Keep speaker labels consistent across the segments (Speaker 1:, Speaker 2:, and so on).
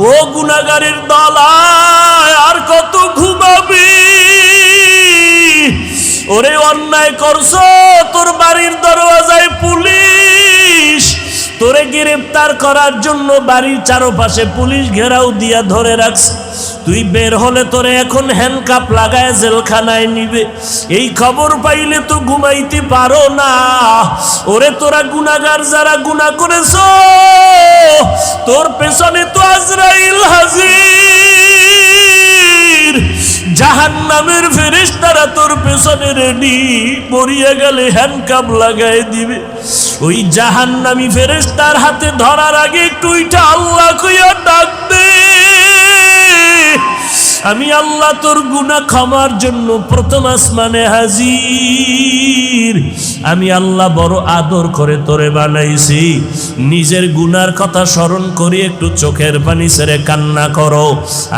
Speaker 1: ও গুনাহগারের দল, আর কত ঘুমাবি? ওরে অন্যায় করছো, তোর বাড়ির দরওয়াজায় পুলিশ তোরে গ্রেফতার করার জন্য বাড়ির চারপাশে পুলিশ ঘেরাও দিয়া ধরে রাখছে। তুই বের হলে তোরে এখন হ্যান্ডকাপ লাগায় জেলখানায় নিবে। এই খবর পাইলে তো ঘুমাইতে পারো না। ওরে তোরা গুনাহগার যারা গুনাহ করেছো, তোর পেছনে তো আজরাইল হাজির। জাহান্নামের ফেরেশতারা তোর পেছনে রেডি, মরিয়া গেলে হ্যান্ডকাপ লাগায় দিবে। ওই জাহান্নামী ফেরেশতার হাতে ধরার আগে একটু উঠা আল্লাহ কইয়া ডাক দে। আমি আল্লাহ তোর গুনাহ ক্ষমার জন্য প্রথম আসমানে হাজির। আমি আল্লাহ বড় আদর করে তোরে বানাইছি। নিজের গুনার কথা স্মরণ করে একটু চোখের পানি ছেড়ে কান্না করো।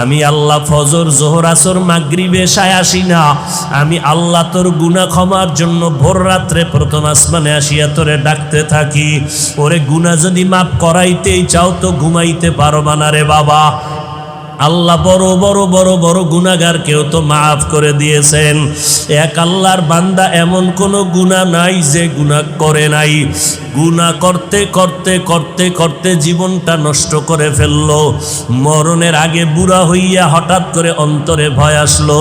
Speaker 1: আমি আল্লাহ ফজর, জোহর, আসর, মাগরিব, এশায় আসি না। আমি আল্লাহ তোর গুনাহ ক্ষমার জন্য ভোর রাত্রে প্রথম আসমানে আসিয়া তোরে ডাকতে থাকি। ওরে গুনাহ যদি মাফ করাইতেই চাও তো ঘুমাইতে পারবা না রে বাবা। আল্লাহ বড় বড় বড় বড় গুনাহগারকেও তো মাফ করে দিয়েছেন। এক আল্লাহর বান্দা এমন কোনো গুনাহ নাই যে গুনাহ করে নাই। গুনাহ করতে করতে করতে করতে জীবনটা নষ্ট করে ফেললো। মরণের আগে বুড়া হইয়া হঠাৎ করে অন্তরে ভয় আসলো,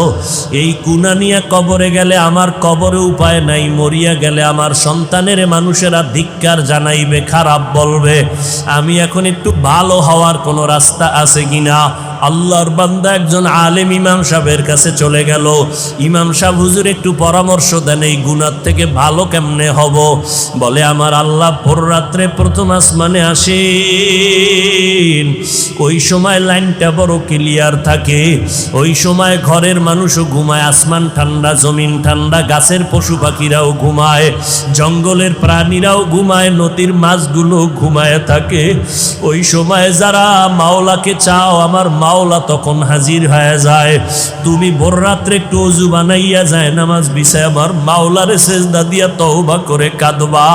Speaker 1: এই গুনাহ নিয়ে কবরে গেলে আমার কবরে উপায় নাই, মরিয়া গেলে আমার সন্তানের মানুষেরা ধিক্কার জানাইবে, খারাপ বলবে। আমি এখন একটু ভালো হওয়ার কোনো রাস্তা আছে কিনা? আল্লাহর বান্দা একজন আলেম ইমাম সাহেবের কাছে চলে গেল। ইমাম সাহেব, হুজুর একটু পরামর্শ দেন, এই গুনাহ থেকে ভালো কেমনে হব? বলে, আমার আল্লাহ ভোর রাত্রে প্রথম আসমানে আসেন। ওই সময় লাইনটা বড় ক্লিয়ার থাকে। ওই সময় ঘরের মানুষও ঘুমায়, আসমান ঠান্ডা, জমিন ঠান্ডা, গাছের পশু পাখিরাও ঘুমায়, জঙ্গলের প্রাণীরাও ঘুমায়, নদীর মাছগুলো ঘুমায় থাকে। ওই সময় যারা মাওলাকে চাও, আমার মাওলা তখন হাজির হয়ে যায়। তুমি ভোর রাত্রে একটু ওযু বানাইয়া যায় নামাজ বিছায় আমার মাওলারে সেজদা দিয়া তওবা করে কাঁদবা,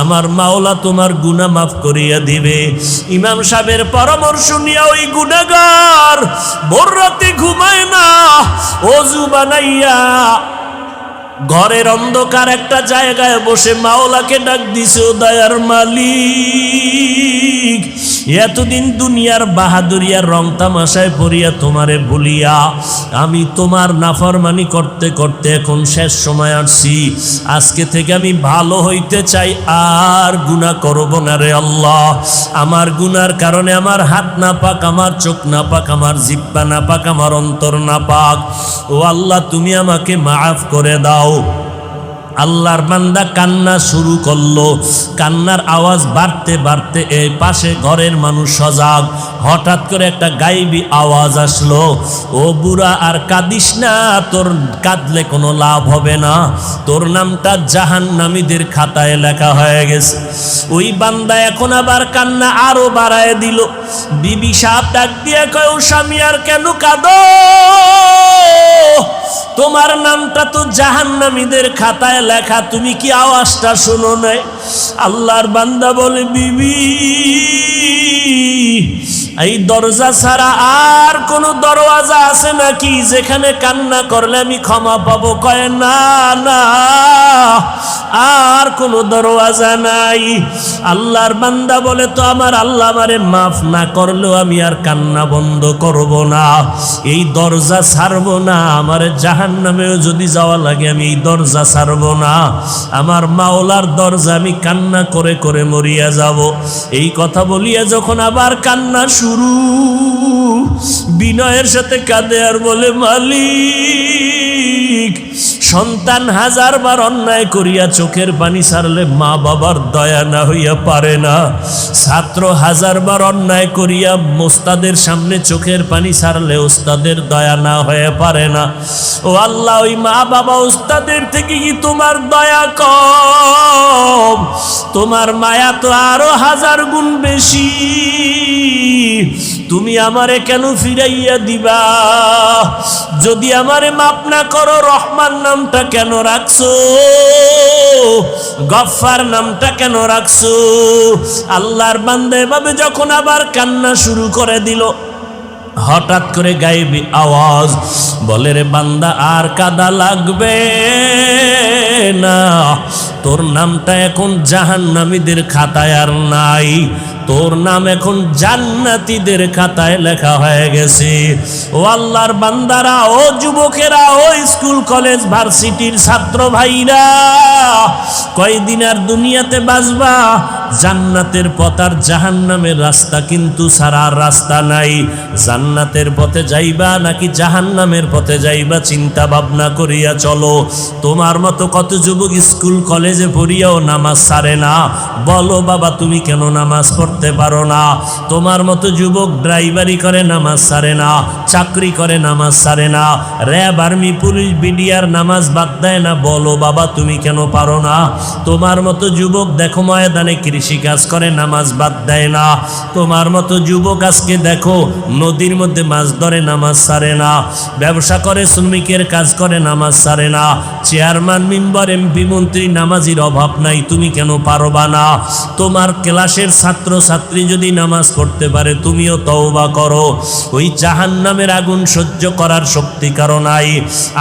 Speaker 1: আমার মাওলা তোমার গুনাহ মাফ করিয়া দিবে। ইমাম সাহেবের পরামর্শ নিয়ে ওই গুনাহগার ভোর রাতে ঘুমায় না, ওযু বানাইয়া ঘরের অন্ধকার একটা জায়গায় বসে মাওলাকে ডাক দিছে, ও দয়ার মালিক, এতদিন দুনিয়ার বাহাদুরিয়ার রং তামাশায় পড়িয়া তোমারে ভুলিয়া আমি তোমার নাফরমানি করতে করতে এখন শেষ সময় আসছি। আজকে থেকে আমি ভালো হইতে চাই, আর গুনাহ করব না রে আল্লাহ। আমার গুনার কারণে আমার হাত না পাক, আমার চোখ না পাক, আমার জিহ্বা না পাক, আমার অন্তর না পাক। ও আল্লাহ, তুমি আমাকে মাফ করে দাও। আল্লাহর বান্দা কান্না শুরু করলো। কান্নার আওয়াজ বাড়তে বাড়তে এই পাশে ঘরের মানুষ সজাগ। হঠাৎ করে একটা গায়েবী আওয়াজ আসলো, ও বুড়া আর কাঁদিস না, তোর কাঁদলে কোনো লাভ হবে না, তোর নামটা জাহান্নামীদের খাতায় লেখা হয়ে গেছে। ওই বান্দা এখন আবার কান্না আরো বাড়ায় দিল। বিবি সাহেব ডাক দিয়ে কয়, ও স্বামী আর কেন কাঁদো? তোমার নামটা তো জাহান্নামীদের খাতায় লেখা, তুমি কি আওয়াজটা শোনো নাই? আল্লাহর বান্দা বলে, বিবি, এই দরজা ছাড়া আর কোন দরওয়াজা আছে নাকি যেখানে কান্না করলে আমি ক্ষমা পাবো? কয়, না না, আর কোন দরওয়াজা নাই। আল্লাহর বান্দা বলে, তো আমার আল্লাহ আমারে মাফ না করলেও আমি আর কান্না বন্ধ করব না, এই দরজা ছাড়বো না, আমার জাহান্নামেও যদি যাওয়া লাগে আমি এই দরজা ছাড়বো না, আমার মাওলার দরজা আমি কান্না করে করে মরিয়া যাব। এই কথা বলিয়া যখন আবার কান্না শুরু, বিনয়ের সাথে কাঁদে আর বলে, মালিক, সন্তান হাজারবার অন্যায় করিয়া চোখের পানি ছাড়লে মা বাবার দয়া না হইয়া পারে না, ছাত্র হাজারবার অন্যায় করিয়া ওস্তাদের সামনে চোখের পানি ছাড়লে ওস্তাদের দয়া না হয়ে পারে না। ও আল্লাহ, ওই মা বাবা ওস্তাদের থেকে কি তোমার দয়া কম? তোমার মায়া তো আরো 1000 গুণ বেশি। তুমি আমারে কেন ফিরাইয়া দিবা? যদি আমারে মাফ না করো, রহমান নামটা কেন রাখছো? গফফার নামটা কেন রাখছো? আল্লাহর বান্দা এভাবে যখন আবার কান্না শুরু করে দিল, হঠাৎ করে গায়েবী আওয়াজ বলে, রে বান্দা আর কাদা লাগবে না, তোর নামটা এখন জাহান্নামীদের খাতায় আর নাই, তোর নাম এখন জান্নাতীদের খাতায় লেখা হয়ে গেছে। ও আল্লাহর বান্দারা, ও যুবকেরা, ও স্কুল কলেজ ভার্সিটির ছাত্র ভাইরা, কয়দিন আর দুনিয়াতে বাঁচবা? জান্নাতের পথ আর জাহান্নামের রাস্তা কিন্তু ছাড়া রাস্তা নাই। জান্নাতের পথে যাইবা নাকি জাহান্নামের পথে যাইবা চিন্তা ভাবনা করিয়া চলো। তোমার মতো কত যুবক স্কুল কলেজে পড়িয়াও নামাজ ছাড়ে না, বলো বাবা তুমি কেন নামাজ পড়তে পারো না? তোমার মতো যুবক ড্রাইভারি করে নামাজ ছাড়ে না, চাকরি করে নামাজ ছাড়ে না, র্যাব আর্মি পুলিশ বিডিআর নামাজ বাদ দেয় না, বলো বাবা তুমি কেন পারো না? তোমার মতো যুবক দেখো ময়দানে কৃষি কাজ করে নামাজ বাদ দেয় না। তোমার মতো যুবক আজকে দেখো নদীর মধ্যে মাছ ধরে নামাজ ছাড়ে না, ব্যবসা করে শ্রমিকের কাজ করে নামাজ ছাড়ে না, চেয়ারম্যান মেম্বার এমপি মন্ত্রী নামাজির অভাব নাই, তুমি কেন পারবা না? তোমার ক্লাসের ছাত্র ছাত্রী যদি নামাজ পড়তে পারে তুমিও তওবা করো। ওই জাহান্নামের আগুন সহ্য করার শক্তি কারো নাই।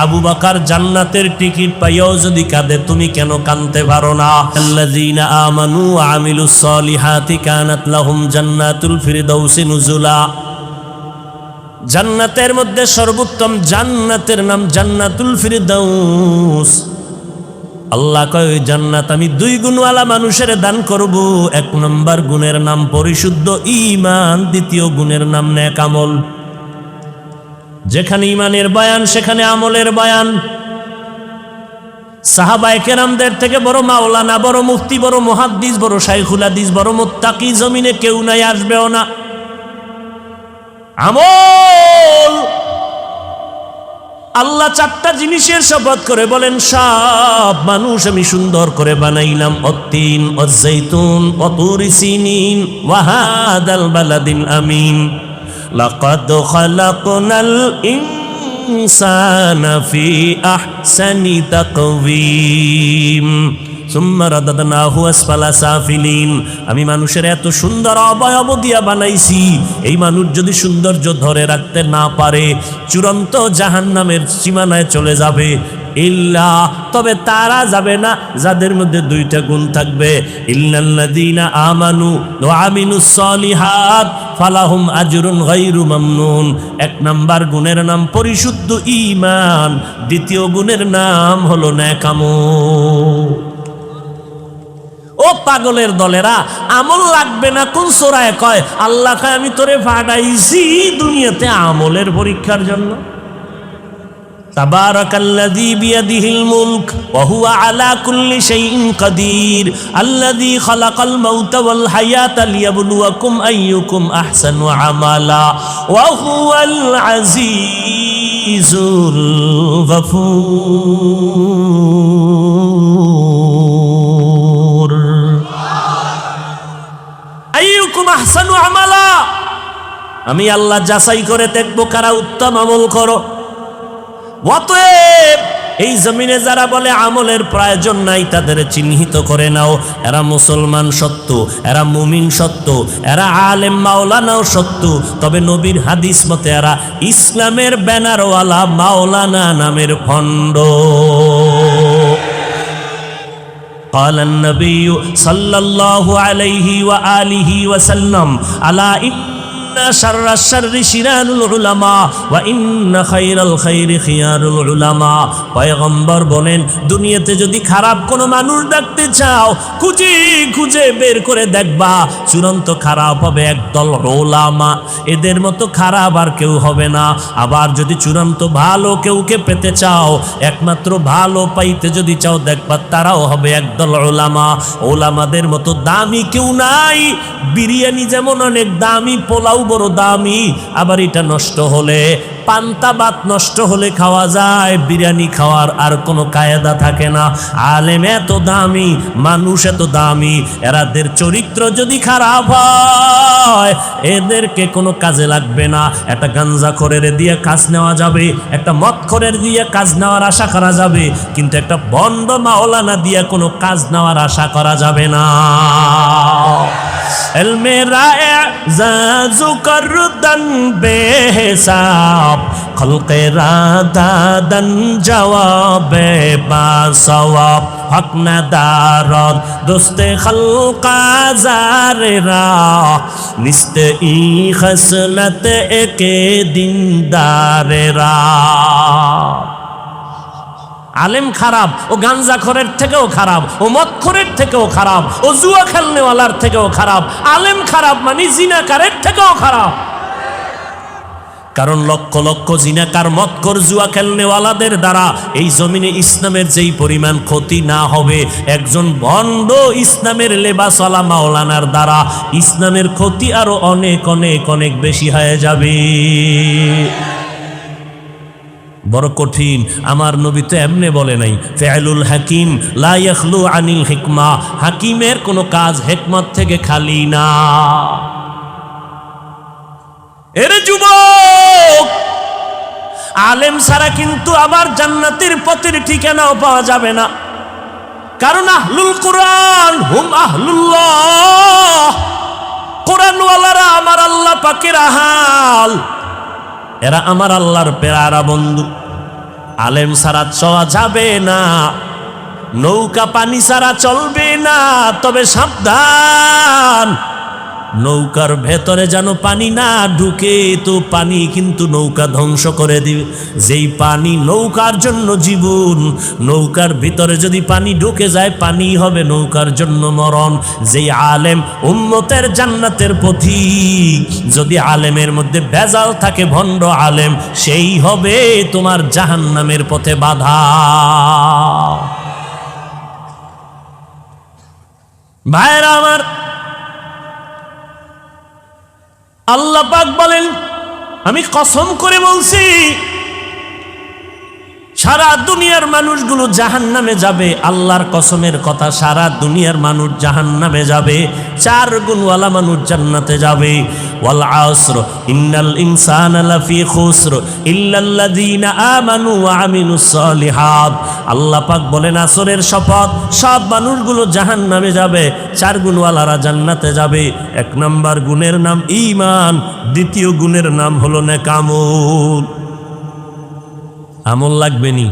Speaker 1: আবু বকর জান্নাতের টিকিট পাইয়াও যদি কাঁদে তুমি কেন কাঁদতে পারো না? আল্লাযীনা আমানু ওয়া আমিলুস সালিহাতি কানাত লাহুম জান্নাতুল ফিরদাউসি নুজুলা। জান্নাতের মধ্যে সর্বোত্তম জান্নাতের নাম জান্নাতুল ফিরদাউস। আল্লাহ কয় ওই জান্নাত আমি 2 গুণওয়ালা মানুষের দান করব। 1 নম্বর গুণের নাম পরিশুদ্ধ ঈমান, দ্বিতীয় গুণের নাম নেক আমল। যেখানে ঈমানের বয়ান সেখানে আমলের বয়ান। সাহাবায়ে কেরামদের থেকে বড় মাওলানা, বড় মুফতি, বড় মুহাদ্দিস, বড় শাইখুল হাদিস, বড় মুত্তাকি জমিনে কেউ নাই, আসবেও না। আমল। আল্লাহ 4টা জিনিসের শপথ করে বলেন, সব মানুষ আমি সুন্দর করে বানাইলাম। অত্তিন ওয়াজ্জাইতুন ওয়া তুরি সিনিন ওয়া হাদাল বালাদিল আমিন লাকাদ খালাকনাল ইনসানা ফি আহসানি তাকওয়িম সুম্মা রাদাদনাহু আসফালা সাফিলিন। আমি মানুষের এত সুন্দর অবয়ব দিয়া বানাইছি, এই মানুষ যদি সৌন্দর্য ধরে রাখতে না পারে চূড়ান্ত জাহান্নামের সীমানায় চলে যাবে। ইল্লা, তবে তারা যাবে না যাদের মধ্যে 2টা গুণ থাকবে। ইল্লাল্লাযীনা আমানু ওয়া আমিলুস সালিহাত ফালাহুম আজরুন গায়রু মামনুন। 1 নাম্বার গুণের নাম পরিশুদ্ধ ঈমান, দ্বিতীয় গুণের নাম হলো নেক আমল। ও পাগলের দলেরা, আমল লাগবে না কোন সূরায় কয়? আল্লাহ কয় আমি তোরে পাঠাইছি দুনিয়াতে আমলের পরীক্ষার জন্য। তাবারাকাল্লাযী বিয়াদিহিল মুলক ওয়া হুয়া আলা কুল্লি শাইইন কাদির আল্লাযী খালাকাল মাউতা ওয়াল হায়াতা লিয়াবলুয়াকুম আইয়ুকুম আহসানু আমালা ওয়া হুয়াল আজিজুল গফুর। আইয়ুকুম আহসানু আমালা, আমি আল্লাহ যাচাই করে দেখব কারা উত্তম আমল করো। অতএব এই জমিনে যারা বলে আমলের প্রয়োজন নাই তাদের চিহ্নিত করে নাও। এরা মুসলমান সত্য, এরা মুমিন সত্য, এরা আলেম মাওলানাও সত্য, তবে নবীর হাদিস মতে এরা ইসলামের ব্যানারওয়ালা মাওলানা নামের ভণ্ড। قال النبي صلى الله عليه وآله وسلم ألا إن شر الشر شرار العلماء وإن خير الخير خيار العلماء। পয়গম্বর বলেন, দুনিয়াতে যদি খারাপ কোনো মানুষ দেখতে চাও খুঁজে খুঁজে বের করে দেখবা চূড়ান্ত খারাপ হবে একদল উলামা, এদের মতো খারাপ আর কেউ হবে না। আবার যদি চূড়ান্ত ভালো কেউকে পেতে চাও, একমাত্র ভালো পাইতে যদি চাও, দেখবা তারাও হবে একদল উলামা। উলামাদের মতো দামি কেউ নাই। বিরিয়ানি যেমন অনেক দামি, পোলাও বড় দামি, আবার এটা নষ্ট হলে, পান্তা ভাত নষ্ট হলে খাওয়া যায়, বিরিয়ানি খাওয়ার আর কোনো কায়দা থাকে না। আলেম এত দামি, মানুষ এত দামি, এরাদের চরিত্র যদি খারাপ হয় এদেরকে কোনো কাজে লাগবে না। একটা গাঞ্জাখোরের দিয়ে কাজ নেওয়া যাবে, একটা মদখোরের দিয়ে কাজ নেওয়ার আশা করা যাবে, কিন্তু একটা ভণ্ড মাওলানা দিয়ে কোনো কাজ নেওয়ার আশা করা যাবে না। এলমে রায়ে জাজু করদান বে हिसाब खल्क़ेरा दादन जवाबे बासवाब हक नदारत दोस्ते खल्क़ा ज़ारेरा निस्ते ई खसलत एके दिनदारेरा। আলেম খারাপ, ও গাঞ্জাখোরের থেকেও খারাপ, ও মদখোরের থেকেও খারাপ, ও জুয়া খেলনেওয়ালার থেকেও খারাপ। আলেম খারাপ মানে জিনাকারের থেকেও খারাপ। কারণ লক্ষ লক্ষ জিনাকার, মদখোর, জুয়া খেলনেওয়ালাদের দ্বারা এই জমিনে ইসলামের যেই পরিমাণ ক্ষতি না হবে, একজন ভণ্ড ইসলামের লেবাসওয়ালা মাওলানার দ্বারা ইসলামের ক্ষতি আরো অনেক অনেক অনেক বেশি হয়ে যাবে। বড় কঠিন। আমার নবী তো এমনি বলে নাই, ফিআলুল হাকিম লা ইয়াখলু আনিল হিকমা, হাকিমের কোনো কাজ হিকমত থেকে খালি না। এরে যুবক, আলেম ছাড়া কিন্তু আবার জান্নাতের পথের ঠিকানাও পাওয়া যাবে না। কারণ আহলুল কোরআন হুম আহলুল্লাহ, কোরআনওয়ালারা আমার আল্লাহ পাকের আহাল, এরা আমার আল্লাহর পেয়ারা বন্ধু। আলেম ছাড়া চলা যাবে না, নৌকা পানি ছাড়া চলবে না। তবে সাবধান, নৌকার ভেতরে যেন পানি না ঢুকে, তো পানি কিন্তু নৌকা ধ্বংস করে দিবে। যেই পানি নৌকার জন্য জীবন, নৌকার ভিতরে যদি পানি ঢুকে যায়, পানি হবে নৌকার জন্য মরণ। যেই আলেম উম্মতের জান্নাতের পথিক, যদি আলেমের মধ্যে ভেজাল থাকে, ভণ্ড আলেম, সেই হবে তোমার জাহান্নামের পথে বাধা। ভাইরা আমার, আল্লাহ পাক বলেন, আমি কসম করে বলছি, সারা দুনিয়ার মানুষগুলো জাহান্নামে যাবে। আল্লাহর কসমের কথা, সারা দুনিয়ার মানুষ জাহান্নামে যাবে, 4 গুণওয়ালা মানুষ জান্নাতে যাবে। ওয়াল আসর ইন্নাল ইনসানা লাফি খুসর ইল্লাল্লাযীনা আমানু ওয়া আমিলুস সালিহাত। আল্লাহ পাক বলেন, আসরের শপথ, সব মানুষগুলো জাহান্নামে যাবে, 4 গুণওয়ালারা জান্নাতে যাবে। 1 নাম্বার গুণের নাম ঈমান, দ্বিতীয় গুণের নাম হলো নেকামল। আমল লাগবে নি?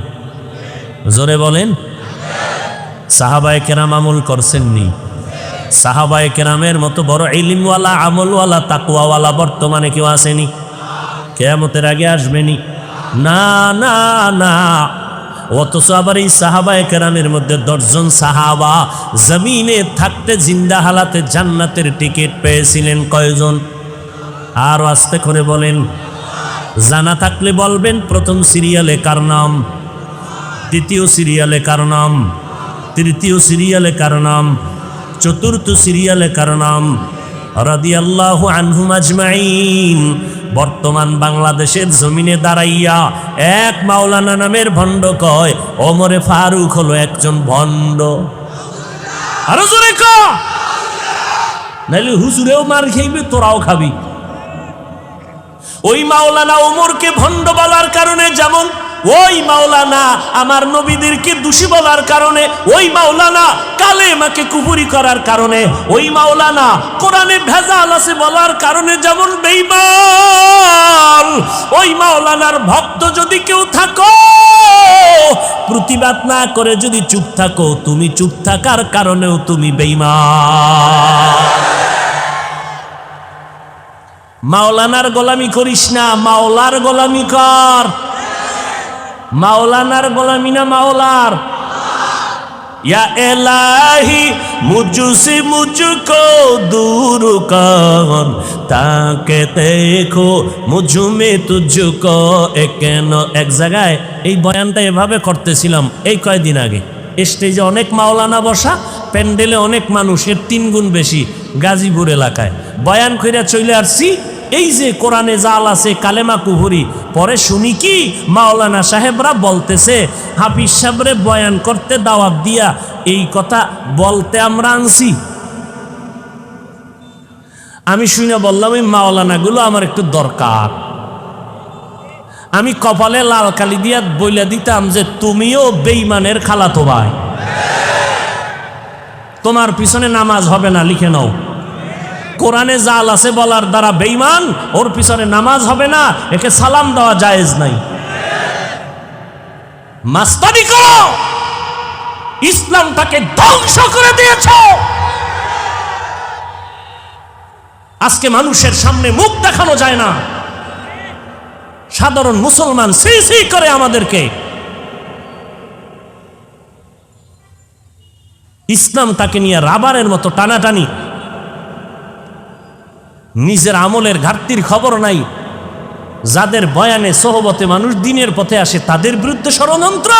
Speaker 1: জোরে বলেন। সাহাবায়ে কেরাম আমল করছেননি? সাহাবায়ে কেরামের মতো বড় ইলমওয়ালা, আমলওয়ালা, তাকওয়াওয়ালা বর্তমানে কেউ আসেনি? কিয়ামতের আগে আসবেনি? না না না। অথচ আবার এই সাহাবায়ে কেরামের মধ্যে 10 জন সাহাবা জমিনে থাকতে জিন্দা হালাতে জান্নাতের টিকিট পেয়েছিলেন। কয়জন? আর আস্তে করে বলেন, জানা থাকলে বলবেন। প্রথম সিরিয়ালে কার নাম? দ্বিতীয় সিরিয়ালে কার নাম? তৃতীয় সিরিয়ালে কার নাম? চতুর্থ সিরিয়ালে কার নাম? রাদিয়াল্লাহু আনহুম আজমাইন। বর্তমান বাংলাদেশের জমিনে দাঁড়াইয়া এক মাওলানা নামের ভণ্ড কয়, ওমরে ফারুক হলো একজন ভণ্ড। আরো জোরে কও, নাইলে হুজুরেও মার খাইবে, তোরাও খাবি। ওই মাওলানা ওমরকে ভণ্ড বলার কারণে, যেমন ওই মাওলানা আমার নবীদেরকে দোষী বলার কারণে, ওই মাওলানা কালেমাকে কুফরি করার কারণে, ওই মাওলানা কোরআনে ভেজাল আছে বলার কারণে যেমন বেঈমান। ওই মাওলানার ভক্ত যদি কেউ থাকো, প্রতিবাদ না করে যদি চুপ থাকো, তুমি চুপ থাকার কারণেও তুমি বেঈমান। মাওলানার গোলামি করিস না, মাওলার গোলামি কর। মাওলানার গোলামি না মাওলার। या इलाही मुझसे मुझको दूर कर ताके देखो मुझ में तुझको एक জায়গায় এই বয়ানটা এভাবে করতেছিলাম এই কয়েকদিন আগে। স্টেজে অনেক মাওলানা বসা, প্যান্ডেলে অনেক মানুষের 3 গুণ বেশি গাজীপুর এলাকায় বয়ান কইরা চলে আসছি। এই যে কোরআনে জাল আছে কালেমা কুহুরি, পরে শুনি কি মাওলানা সাহেবরা বলতেছে হাফিজ সাহেবরে বয়ান করতে দাওয়াত দিয়া এই কথা বলতে আমরা আনছি। আমি শুনে বললাম এই মাওলানাগুলো আমার একটু দরকার। আমি কপালে লাল কালি দিয়া বইলা দিতাম যে তুমিও বেঈমানের খালাতো ভাই, তোমার পিছনে নামাজ হবে না, লিখে নাও। কোরআনে জাল আছে বলার দ্বারা বেঈমান, ওর পিছনে নামাজ হবে না, একে সালাম দেওয়া জায়েজ নাই। মাস্তানি করো, ইসলামটাকে ধ্বংস করে দিয়েছ। আজকে মানুষের সামনে মুখ দেখানো যায় না, সাধারণ মুসলমান সি সি করে আমাদেরকে। ইসলামটাকে নিয়ে রাবারের মতো টানাটানি, নিজের আমলের ঘাটতির খবর নাই। যাদের বয়ানে সোহবতে মানুষ দিনের পথে আসে তাদের বিরুদ্ধে ষড়যন্ত্র।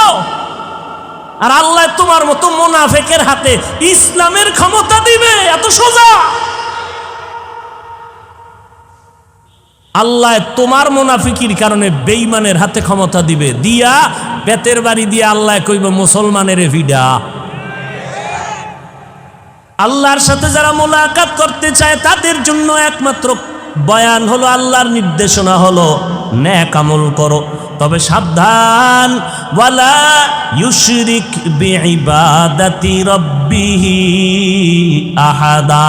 Speaker 1: আর আল্লাহ তোমার মতো মুনাফিকের হাতে ইসলামের ক্ষমতা দিবে, এত সোজা। আল্লাহ তোমার মুনাফিকির কারণে বেঈমানের হাতে ক্ষমতা দিবে, দিয়া পেটের বাড়ি দিয়ে আল্লাহ কইব মুসলমানের ভিডা। আল্লাহর সাথে যারা মুলাকাত করতে চায় তাদের জন্য একমাত্র বয়ান হলো, আল্লাহর নির্দেশনা হলো নেক আমল করো, তবে সাবধান, ওয়ালা ইউশরিক বিইবাদাতি রাব্বিহি আহাদা।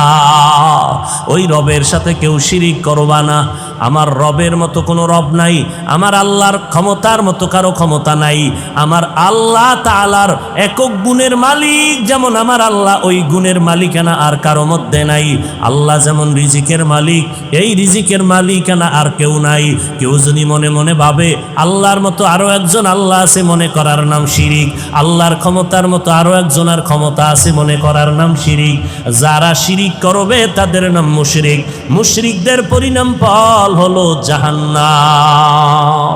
Speaker 1: ওই রবের সাথে কেউ শিরিক করবা না। আমার রবের মতো কোনো রব নাই, আমার আল্লাহর ক্ষমতার মতো কারো ক্ষমতা নাই। আমার আল্লাহ তাআলার একক গুণের মালিক, যেমন আমার আল্লাহ ওই গুণের মালিকানা আর কারো মধ্যে নাই। আল্লাহ যেমন রিজিকের মালিক, এই রিজিকের মালিকানা আর কেউ নাই। কেউ যদি মনে মনে ভাবে আল্লাহর মতো আরো একজন আল্লাহ আছে, মনে করার নাম শিরিক। আল্লাহর ক্ষমতার মতো আরো একজনের ক্ষমতা আছে, মনে করার নাম শিরিক। যারা শিরিক করবে তাদের নাম মুশরিক। মুশরিকদের পরিণাম ফল হলো জাহান্নাম।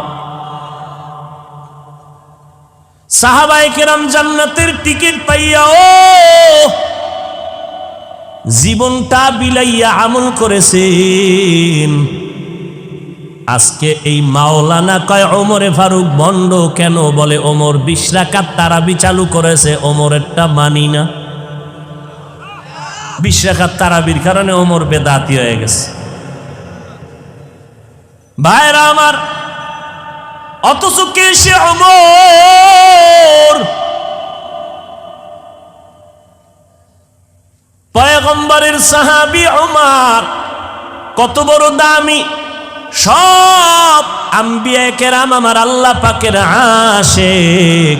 Speaker 1: সাহাবায়ে কেরাম জান্নাতের টিকিট পাইয়াও জীবনটা বিলাইয়া আমল করেছেন। আজকে এই মাওলানা কয় ওমরে ফারুক বন্ড কেন? বলে ওমর 20 রাকাত তারাবি চালু করেছে, ওমরেরটা মানি না। 20 রাকাত তারাবির কারণে ওমর বেদাতি হয়ে গেছে। ভাইরা আমার, অথচ কে সে ওমর? পয়গম্বরের সাহাবী ওমর, কত বড় দামি। সব আম্বিয়া কেরাম আমার আল্লাহ পাকের আশিক।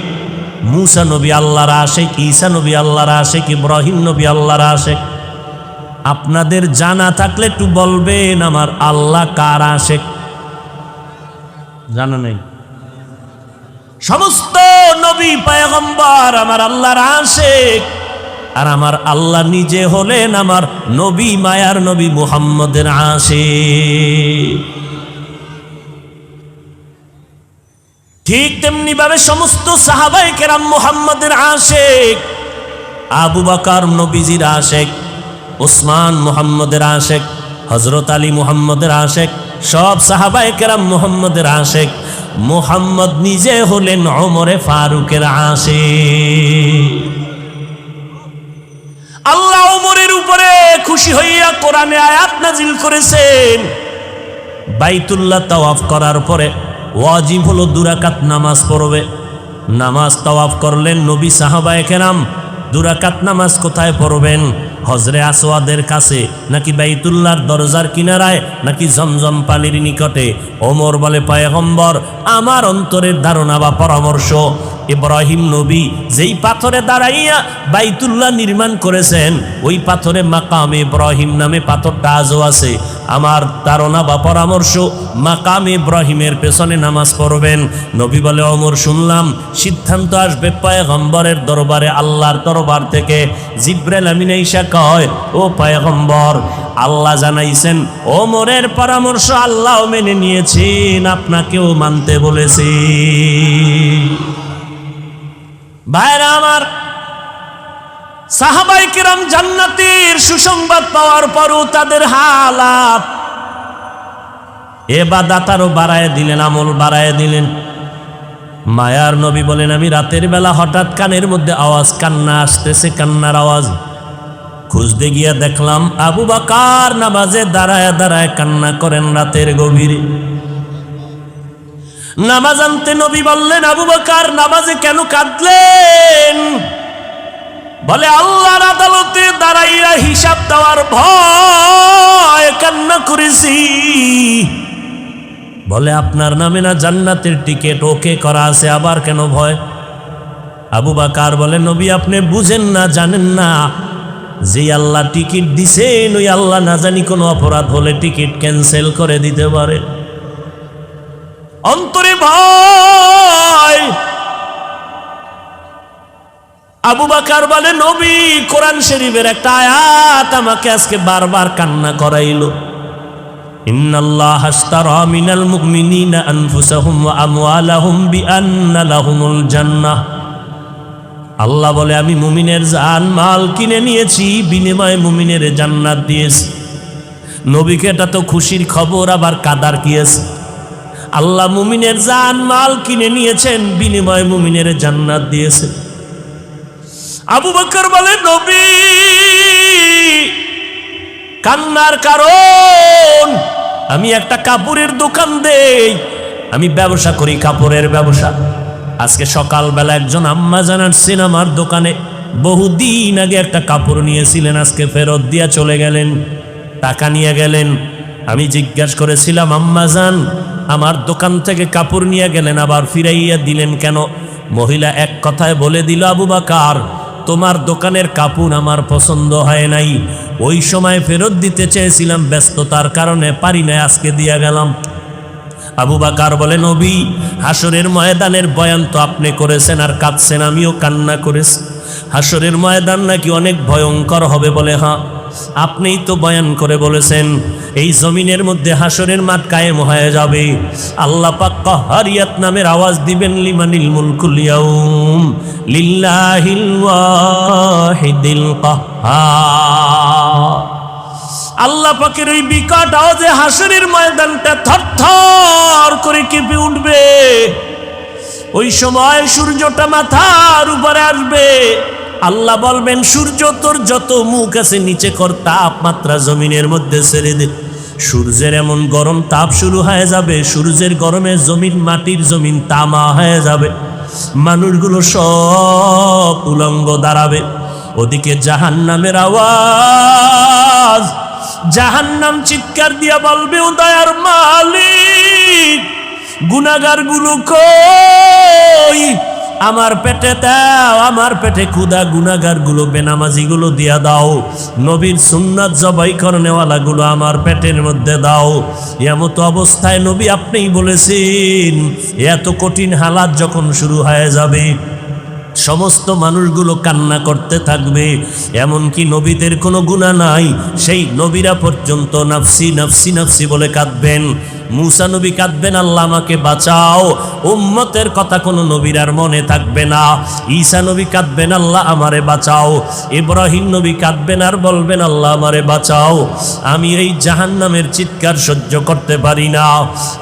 Speaker 1: মুসা নবী আল্লাহর আশিক, ঈসা নবী আল্লাহর আশিক, ইব্রাহিম নবী আল্লাহর আশিক। আপনাদের জানা থাকলে একটু বলবেন আমার আল্লাহ কার আশিক? জানা নেই? সমস্ত নবী পয়গম্বর আমার আল্লাহর আশিক। আর আমার আল্লাহ নিজে হলেন আমার নবী, মায়ার নবী মুহাম্মদের আশিক। ঠিক তেমনি ভাবে সমস্ত সাহাবায়ে কেরাম মুহাম্মদের আশিক। আবু বকর নবীজির আশিক, উসমান মুহাম্মদের আশিক, হযরত আলী মুহাম্মদের আশিক, সব সাহাবায়ে কেরাম মুহাম্মদের আশিক। মুহাম্মদ নিজে হলেন ওমরে ফারুকের আশিক। আল্লাহ ওমরের উপরে খুশি হইয়া কোরআনে আয়াত নাজিল করেছেন। বাইতুল্লাহ তাওয়াফ করার পরে ওয়াজিব হলো 2 রাকাত নামাজ পড়বে। নামাজ তাওয়াফ করলেন নবী, সাহাবায়ে কেরাম 2 রাকাত নামাজ কোথায় পড়বেন? হজরে আসওয়াদের কাছে, নাকি বাইতুল্লাহর দরজার কিনারায়, নাকি জমজম পানির নিকটে? ওমর বলে, পয়গম্বর আমার অন্তরের ধারণা বা পরামর্শ, ইব্রাহিম নবী যেই পাথরে দাঁড়াইয়া বাইতুল্লাহ নির্মাণ করেছেন, ওই পাথরে মাকামে ইব্রাহিম নামে পাথরটা আজও আছে। আমার ধারণা বা পরামর্শ, মাকামে ইব্রাহিমের পেছনে নামাজ পড়বেন। নবী বলে, ওমর শুনলাম সিদ্ধান্ত আসবে পয়গম্বরের দরবারে, আল্লাহর দরবার থেকে। জিবরাইল আমিন আইসা কয়, ও পয়গম্বর, আল্লাহ জানাইছেন ওমরের পরামর্শ আল্লাহ মেনে নিয়েছেন, আপনাকেও মানতে বলেছি। ভাইরা আমার, সাহাবায়ে কেরাম জান্নাতের সুসংবাদ পাওয়ার পরও তাদের হালাত, ইবাদত আরো বাড়ায় দিলেন, আমল বাড়ায় দিলেন। মায়ার নবী বলেন, আমি রাতের বেলা হঠাৎ কানের মধ্যে আওয়াজ, কান্না আসতেছে, কান্নার আওয়াজ। খুঁজতে গিয়া দেখলাম আবু বকর নামাজে দাঁড়ায় দাঁড়ায় কান্না করেন রাতের গভীরে। নামাজ আনতে নবী বললেন, আবু বকর নামাজে কেন কাঁদলেন? বলে আল্লাহর আদালতে দাঁড়াইয়া হিসাব দেওয়ার ভয় কান্না করেছি। বলে আপনার নামে না জান্নাতের টিকিট ওকে করা আছে, আবার কেন ভয়? আবু বকর বলে নবী আপনি বুঝেন না, জানেন না, যে আল্লাহ টিকিট দিছেন ওই আল্লাহ না জানি কোনো অপরাধ হলে টিকিট ক্যান্সেল করে দিতে পারে। অন্তরে ভয়। আবু বকর বলে নবী কোরআন শরীফের একটা আয়াত আমাকে আজকে বারবার কান্না করাইল। ইন্নাল্লাহা আশতারা মিনাল মুমিনিনা আনফুসাহুম ওয়া আমওয়ালাহুম বিআন্না লাহুমুল জান্নাহ। আল্লাহ বলে আমি মুমিনের জান মাল কিনে নিয়েছি, বিনিময়ে মুমিনের জান্নাত দিয়েছি। নবীকে এটা তো খুশির খবর, আবার কাদার কি আছে? আল্লাহ মুমিনের জান মাল কিনে নিয়েছেন, বিনিময়ে মুমিনের জান্নাত দিয়েছে। আবু বকর বলে নবী কান্নার কারণ আমি একটা কাপড়ের দোকান দেই, আমি ব্যবসা করি, কাপড়ের ব্যবসা। আজকে সকালবেলা একজন আম্মা জানাচ্ছেন আমার দোকানে বহুদিন আগে একটা কাপড় নিয়েছিলেন, আজকে ফেরত দিয়া চলে গেলেন, টাকা নিয়ে গেলেন। আমি জিজ্ঞাসা করেছিলাম আম্মা জান আমার দোকান থেকে কাপড় নিয়ে গেলেন আবার ফিরাইয়া দিলেন কেন? মহিলা এক কথায় বলে দিল আবু বকর তোমার দোকানের কাপড় আমার পছন্দ হয় নাই, ওই সময় ফেরত দিতে চেয়েছিলাম, ব্যস্ততার কারণে পারি না, আজকে দিয়া গেলাম। আবু বকর বলে নবী হাসরের ময়দানের বয়ান তো আপনি করেছেন আর কাঁদছেন, আমিও কান্না করেছি। হাসরের ময়দান নাকি অনেক ভয়ঙ্কর হবে। বলে হ্যাঁ আপনিই তো বয়ান করে বলেছেন এই জমিনের মধ্যে হাসরের মাঠ কায়েম হয়ে যাবে। আল্লাহ পাক কাহারিয়াত নামের আওয়াজ দিবেন লিমানিল মুলকুল ইয়াউম লিল্লাহিল ওয়াহিদিল কাহ্হার। আল্লাহ পাকের ওই বিকট আওয়াজে হাসরের ময়দানটা থরথর করে কেঁপে উঠবে। ওই সময় সূর্যটা মাথার উপরে আসবে। আল্লাহ বলবেন সূর্য তোর যত মুখ আছে নিচে কর, তাপমাত্রা জমিনের মধ্যে ছেড়ে দে। সূর্যের এমন গরম তাপ শুরু হয়ে যাবে, সূর্যের গরমে জমিন মাটির জমিন তামা হয়ে যাবে, মানুষগুলো সব উলঙ্গ দাঁড়াবে। ওদিকে জাহান্নামের আওয়াজ, জাহান্নাম চিৎকার দিয়া বলবে ও দয়ার মালিক গুনাহগার গুলো কই, আমার পেটে দাও, আমার পেটে ক্ষুধা, গুনাহগার গুলো বেনামাজি গুলো দিয়া দাও, নবীর সুন্নাত জবাই করনেওয়ালা গুলো আমার পেটের মধ্যে দাও। এমত অবস্থায় নবী আপনিই বলেছেন এত কঠিন হালাত যখন শুরু হয়ে যাবে সমস্ত মানুষগুলো কান্না করতে থাকবে। এমনকি নবীদের কোনো গুনাহ নাই, সেই নবীরা পর্যন্ত নাফসি নাফসি নাফসি বলে কাঁদবেন। মুসা নবী কাঁদবেন আল্লাহ আমাকে বাঁচাও, উম্মতের কথা কোনো নবীর আর মনে থাকবে না। ঈসা নবী কাঁদবেন আল্লাহ আমারে বাঁচাও, ইব্রাহিম নবী কাঁদবেন আর বলবেন আল্লাহ আমারে বাঁচাও, আমি এই জাহান্নামের চিৎকার সহ্য করতে পারি না।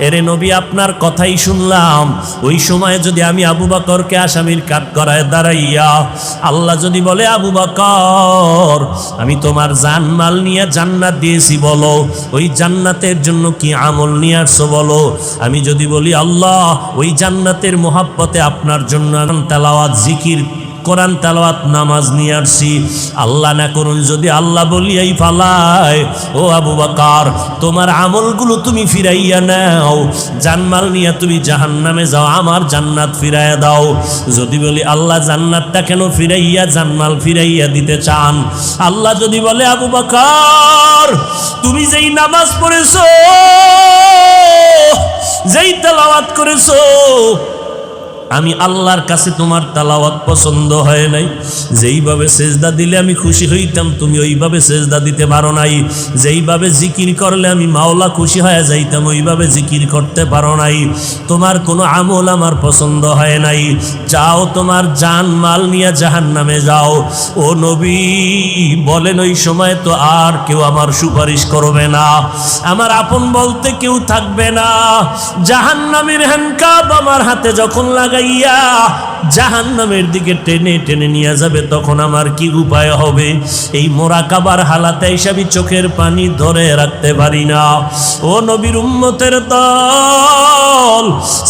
Speaker 1: এরে নবী আপনার কথাই শুনলাম, ওই সময় যদি আমি আবু বকরকে আসামির কাঠ করায় দাঁড়াইয়া আল্লাহ যদি বলে আবু বকর আমি তোমার জানমাল নিয়ে জান্নাত দিয়েছি, বলো ওই জান্নাতের জন্য কি আমল নিয়ে আসছো বলো। আমি যদি বলি আল্লাহ ওই জান্নাতের মোহাব্বতে আপনার জন্য তেলাওয়াত জিকির কোরআন তেলাওয়াত নামাজ নিয়ে আসছি, আল্লাহ না করুন যদি আল্লাহ বলিয়াই ফালায় ও আবু বকর তোমার আমলগুলো তুমি ফিরাইয়া নাও, জানমাল নিয়ে তুমি জাহান্নামে যাও, আমার জান্নাত ফিরাইয়া দাও। যদি বলি আল্লাহ জান্নাতটা কেন ফিরাইয়া জানমাল ফিরাইয়া দিতে চান, আল্লাহ যদি বলে আবু বকর তুমি যেই নামাজ পড়েছো, যেই তেলাওয়াত করেছো, আমি আল্লাহর কাছে তোমার তেলাওয়াত পছন্দ হয় নাই, যেইভাবে সেজদা দিলে আমি খুশি হইতাম তুমি ওইভাবে সেজদা দিতে পারো নাই, যেইভাবে জিকির করলে আমি মাওলা খুশি হয়ে যাইতাম ওইভাবে জিকির করতে পারো নাই, তোমার কোনো আমল আমার পছন্দ হয় নাই, যাও তোমার জান মাল নিয়ে জাহান্নামে যাও। ও নবী বলেন ওই সময় তো আর কেউ আমার সুপারিশ করবে না, আমার আপন বলতে কেউ থাকবে না। জাহান্নামের হ্যান্ডকাপ আমার হাতে যখন লাগাইয়া জাহান্নামের দিকে টেনে টেনে নিয়ে যাবে তখন আমার কি উপায় হবে? এই মোরাকাবার হালাতে হিসাবে চোখের পানি ধরে রাখতে পারি না। ও নবীর উম্মতের দল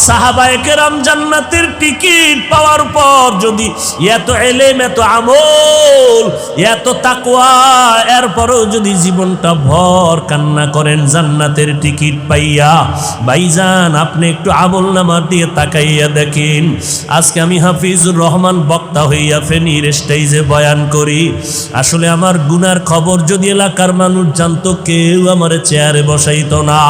Speaker 1: সাহাবায়ে কেরাম জান্নাতের টিকিট পাওয়ার পর যদি এত এলেম, এত আমল, এত তাকওয়া, এরপরও যদি জীবনটা ভর কান্না করেন জান্নাতের টিকিট পাইয়া, ভাইজান আপনি একটু আমল নামার দিয়ে তাকাইয়া দেখেন। আজকে আমি হাফিজুর রহমান বক্তা হইয়া ফেনীর স্টেজে বয়ান করি, আসলে আমার গুনার খবর যদি এলাকার মানুষ জানতো, কেউ আমার চেয়ারে বসাইতো না।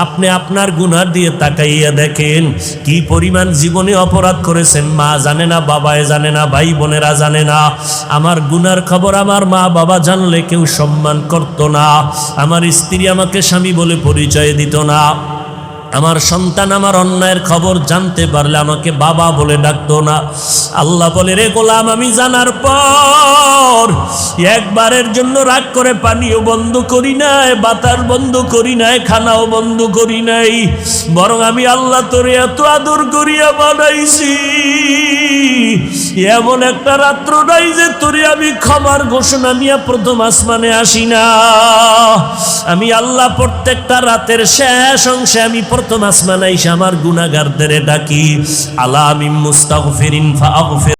Speaker 1: আপনি আপনার গুনার দিয়ে তাকাইয়া দেখেন কি পরিমাণ জীবনে অপরাধ করেছেন, মা জানে না, বাবায় জানে না, ভাই বোনেরা জানে না। আমার গুনার খবর আমার মা বাবা জানলে কেউ সম্মান করতো না, আমার স্ত্রী আমাকে স্বামী বলে পরিচয় দিত না, আমার সন্তান আমার অন্যায়ের খবর জানতে পারলে আমাকে বাবা বলে ডাকতো না। আল্লাহ বলে, রে গোলাম, আমি জানার পর একবারের জন্য রাগ করে পানিও বন্ধ করি নাই, বাতাস বন্ধ করি নাই, খানাও বন্ধ করি নাই, বরং আমি আল্লাহ তোরে এত আদর করিয়া বানাইছি, এমন একটা রাত্র নাই যে তোরে আমি ক্ষমার ঘোষণা নিয়ে প্রথম আসমানে আসি না। আমি আল্লাহ প্রত্যেকটা রাতের শেষ অংশে আমি প্রথম আসমানে এসে আমার গুনাহগারদের ডাকি, আলা মিন মুস্তাগফিরিন ফাগফির।